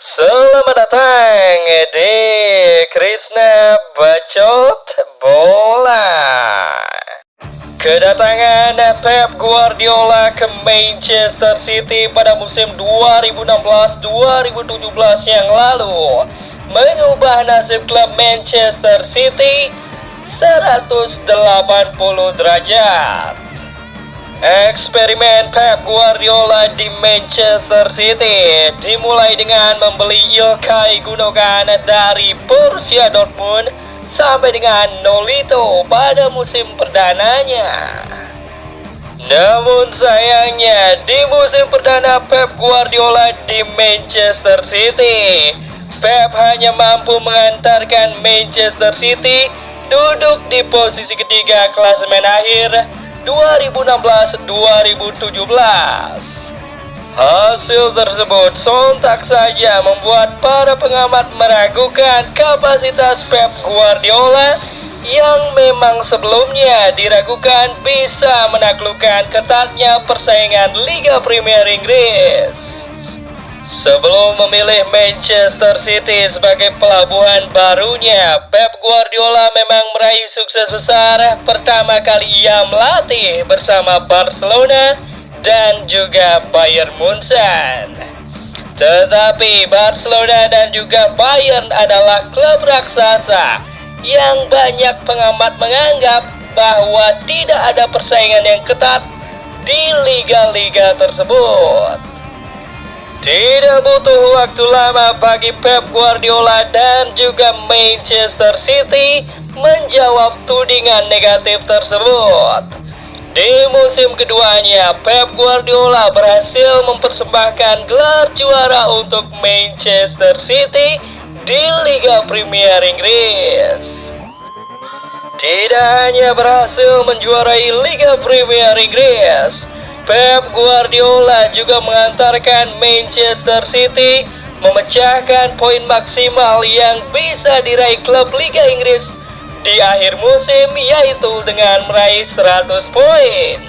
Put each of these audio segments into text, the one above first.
Selamat datang di Krishna Bacot Bola. Kedatangan Pep Guardiola ke Manchester City pada musim 2016-2017 yang lalu mengubah nasib klub Manchester City 180 derajat. Eksperimen Pep Guardiola di Manchester City dimulai dengan membeli Ilkay Gundogan dari Borussia Dortmund sampai dengan Nolito pada musim perdananya. Namun sayangnya di musim perdana Pep Guardiola di Manchester City, Pep hanya mampu mengantarkan Manchester City duduk di posisi ketiga klasemen akhir 2016-2017. Hasil tersebut sontak saja membuat para pengamat meragukan kapasitas Pep Guardiola yang memang sebelumnya diragukan bisa menaklukkan ketatnya persaingan Liga Premier Inggris. Sebelum memilih Manchester City sebagai pelabuhan barunya, Pep Guardiola memang meraih sukses besar pertama kali ia melatih bersama Barcelona dan juga Bayern Munchen. Tetapi Barcelona dan juga Bayern adalah klub raksasa yang banyak pengamat menganggap bahwa tidak ada persaingan yang ketat di liga-liga tersebut. Tidak butuh waktu lama bagi Pep Guardiola dan juga Manchester City menjawab tudingan negatif tersebut. Di musim keduanya, Pep Guardiola berhasil mempersembahkan gelar juara untuk Manchester City di Liga Premier Inggris. Tidak hanya berhasil menjuarai Liga Premier Inggris, Pep Guardiola juga mengantarkan Manchester City memecahkan poin maksimal yang bisa diraih klub Liga Inggris di akhir musim, yaitu dengan meraih 100 poin.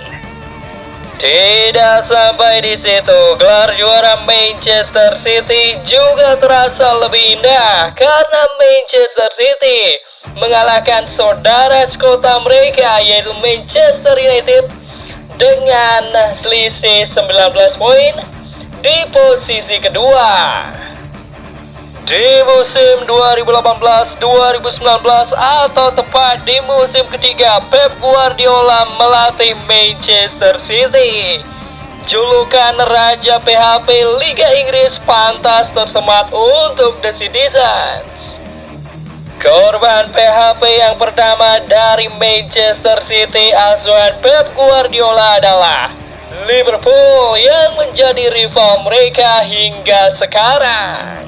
Tidak sampai di situ, gelar juara Manchester City juga terasa lebih indah karena Manchester City mengalahkan saudara sekota mereka yaitu Manchester United dengan selisih 19 poin di posisi kedua. Di musim 2018-2019 atau tepat di musim ketiga Pep Guardiola melatih Manchester City, julukan Raja PHP Liga Inggris pantas tersemat untuk The Citizens. Korban PHP yang pertama dari Manchester City asuhan Pep Guardiola adalah Liverpool yang menjadi rival mereka hingga sekarang.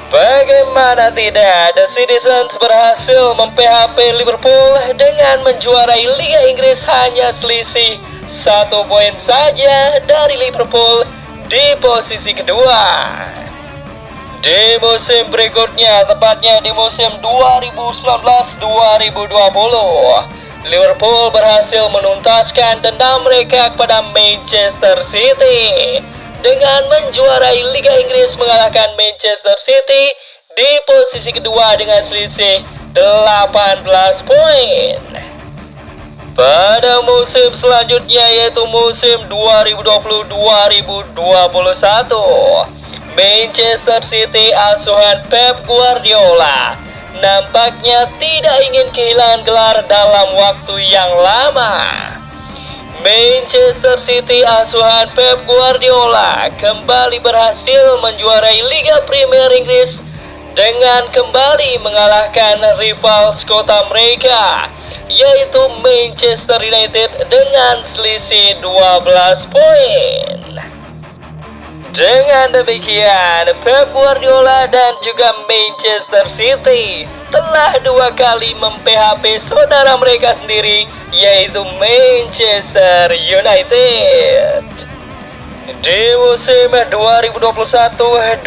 Bagaimana tidak, The Citizens berhasil mem-PHP Liverpool dengan menjuarai Liga Inggris hanya selisih 1 poin saja dari Liverpool di posisi kedua. Di musim berikutnya, tepatnya di musim 2019-2020, Liverpool berhasil menuntaskan dendam mereka kepada Manchester City dengan menjuarai Liga Inggris mengalahkan Manchester City di posisi kedua dengan selisih 18 poin. Pada musim selanjutnya yaitu musim 2020-2021, Manchester City asuhan Pep Guardiola nampaknya tidak ingin kehilangan gelar dalam waktu yang lama. Manchester City asuhan Pep Guardiola kembali berhasil menjuarai Liga Premier Inggris dengan kembali mengalahkan rival sekota mereka yaitu Manchester United dengan selisih 12 poin. Dengan demikian, Pep Guardiola dan juga Manchester City telah 2 kali mem-PHP saudara mereka sendiri yaitu Manchester United. Di musim 2021-2022,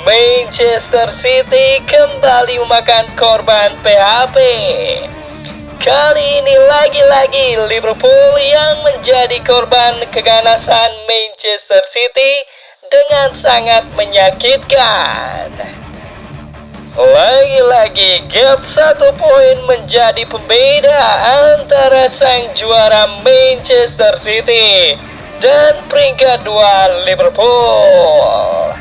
Manchester City kembali memakan korban PHP. Kali ini lagi-lagi Liverpool yang menjadi korban keganasan Manchester City dengan sangat menyakitkan. Lagi-lagi gap 1 poin menjadi pembeda antara sang juara Manchester City dan peringkat 2 Liverpool.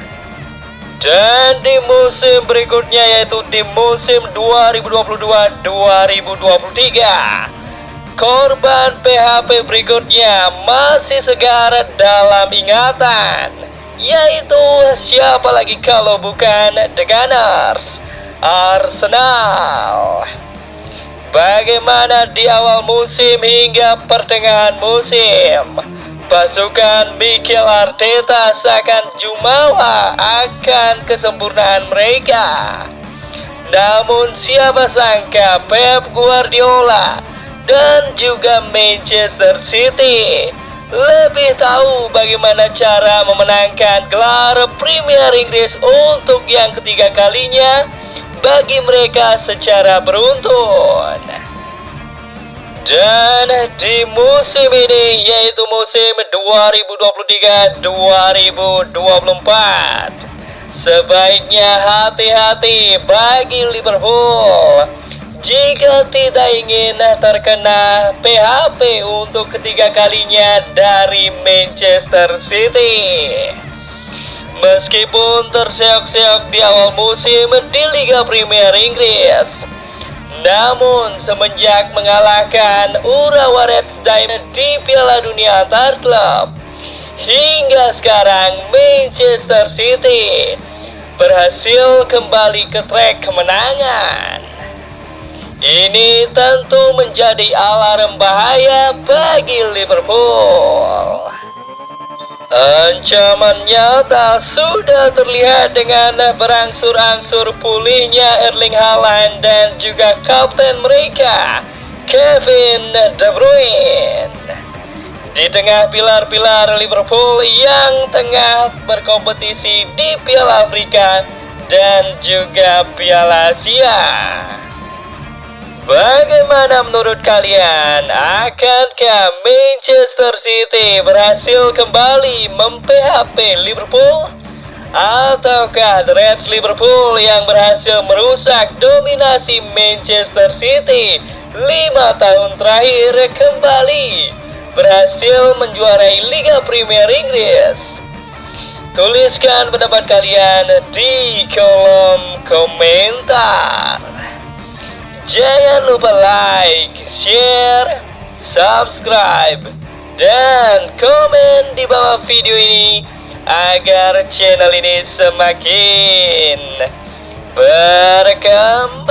Dan di musim berikutnya, yaitu di musim 2022-2023, korban PHP berikutnya masih segar dalam ingatan, yaitu siapa lagi kalau bukan The Gunners, Arsenal. Bagaimana di awal musim hingga pertengahan musim, pasukan Mikel Arteta seakan jumawa akan kesempurnaan mereka. Namun siapa sangka Pep Guardiola dan juga Manchester City lebih tahu bagaimana cara memenangkan gelar Premier Inggris untuk yang ketiga kalinya bagi mereka secara beruntun. Dan di musim ini, yaitu musim 2023-2024, sebaiknya hati-hati bagi Liverpool jika tidak ingin terkena PHP untuk ketiga kalinya dari Manchester City. Meskipun terseok-seok di awal musim di Liga Premier Inggris, namun semenjak mengalahkan Urawa Red Star di Piala Dunia Antar Klub, hingga sekarang Manchester City berhasil kembali ke trek kemenangan. Ini tentu menjadi alarm bahaya bagi Liverpool. Ancaman nyata sudah terlihat dengan berangsur-angsur pulihnya Erling Haaland dan juga kapten mereka, Kevin De Bruyne. Di tengah pilar-pilar Liverpool yang tengah berkompetisi di Piala Afrika dan juga Piala Asia. Bagaimana menurut kalian? Akankah Manchester City berhasil kembali mem-PHP Liverpool? Ataukah The Reds Liverpool yang berhasil merusak dominasi Manchester City 5 tahun terakhir kembali berhasil menjuarai Liga Premier Inggris? Tuliskan pendapat kalian di kolom komentar. Jangan lupa like, share, subscribe, dan komen di bawah video ini agar channel ini semakin berkembang.